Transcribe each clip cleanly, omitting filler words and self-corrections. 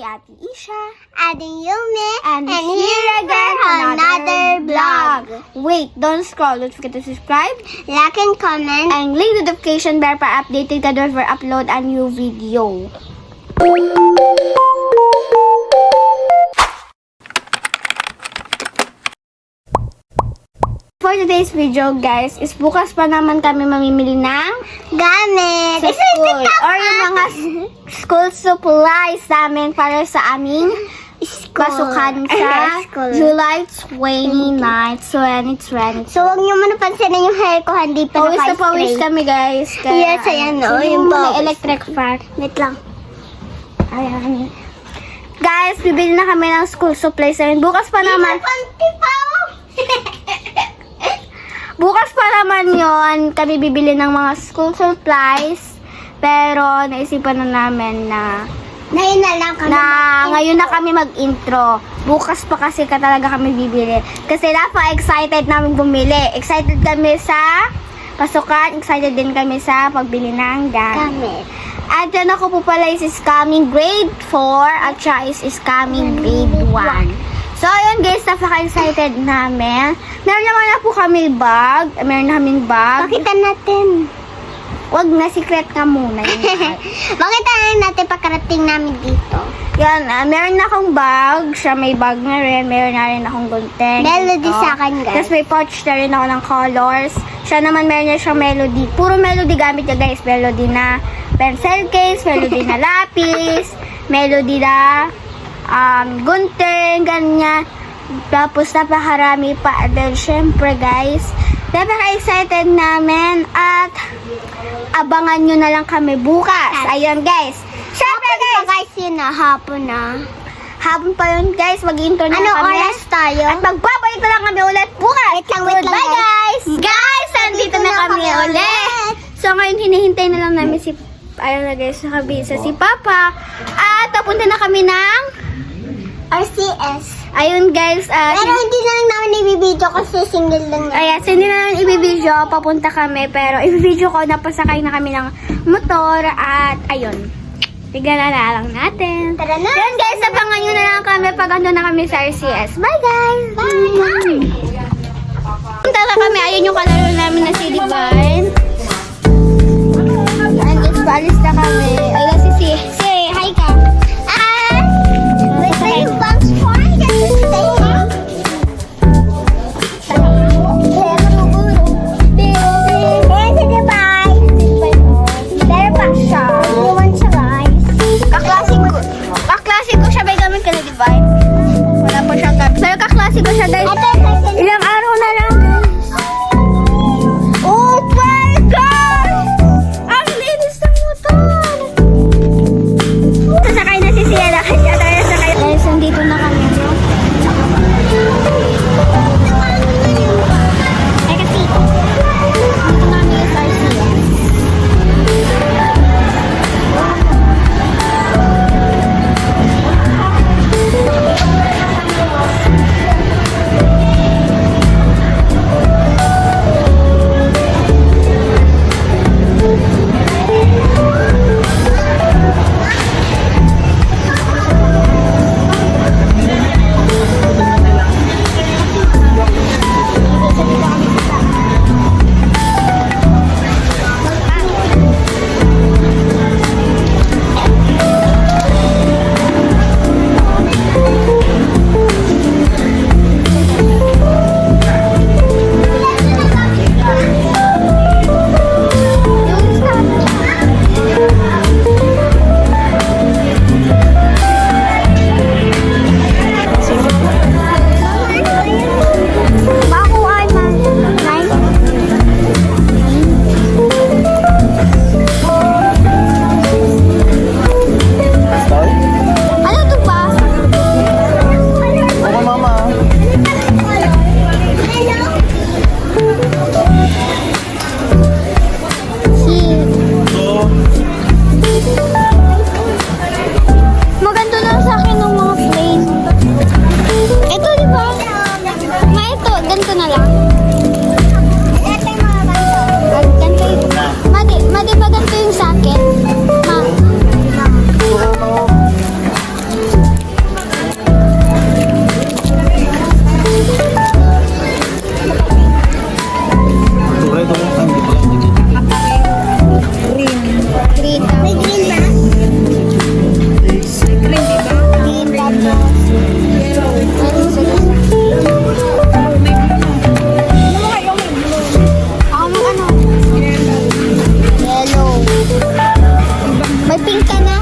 me, Ate Isha. Adding Yume. And here again, another vlog. Wait, don't scroll. Don't forget to subscribe. Like and comment. And click the notification bell para updated ka doon for upload a new video. For today's video, guys, is bukas pa naman kami mamimili ng Gamit. sa school. Or yung mga school supplies namin para sa aming pasukan sa School. July 29, 2020. So, huwag niyo man napansinin yung hair ko, hindi pa Pawis na pawis naka-spray. kami, guys. Yes, ayan, oh, yung yung mga pawis. electric fan. Wait lang. Ayan. Guys, bibili na kami ng school supplies namin. Bukas pa naman. Bukas pa naman yon kami bibili ng mga school supplies. Pero naisipan na namin na Ngayon na lang kami. ngayon na kami mag-intro. Bukas pa kasi talaga kami bibili. Kasi napaka-excited namin bumili. Excited kami sa pasukan. Excited din kami sa pagbili ng gamit. Gamit. At yan ako po pala is coming grade 4 at siya is coming grade 1. So, ayun guys, napaka-excited namin. Meron naman na po kami bag. Meron na kaming bag. Pakita natin. Wag na, secret ka muna yun. Pakita natin pagkarating namin dito. Yan, meron na akong bag. Siya may bag na rin. Meron na rin akong gunting. Melody Ito. sa akin, guys. Tapos may pouch na rin ako ng colors. Siya naman meron na siyang melody. Puro melody gamit niya guys. Melody na pencil case, melody na lapis, melody na gunting, ganyan. Tapos napakarami pa. Then syempre guys, napaka-excited namin at abangan nyo na lang kami bukas. Ayun guys. Syempre guys, Yun na, hapon na. habang pa yun guys, mag-intro na Ano kami. oras tayo? At magbabalik na lang kami ulit bukas. Wait lang, Goodbye guys! Guys, nandito na kami ulit. So ngayon hinihintay na lang namin si ayun na guys, nakabisa si Papa. At papunta na kami ng RCS. ayun guys, Pero hindi na lang namin ibibideo kasi single lang na. ayan, so hindi na namin ibibideo, papunta kami, pero ibibideo ko, napasakay na kami ng motor, at ayun, tignan na lang natin. Tara na. Yan guys, abangan nyo na lang kami pag ando na kami sa RCS. Bye guys! Bye! Punta na kami, ayun yung kalaro namin na si Divine. Ayan guys, paalis na kami. Ayun si hi ka. Wait na yung bangs for it. Kaklase ko siya, may gamit ka na Divine. Wala pa siyang gamit. Pero kaklase ko siya guys. Ilang araw na lang guys. Oh my God! Ang linis ng motor!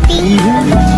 pink.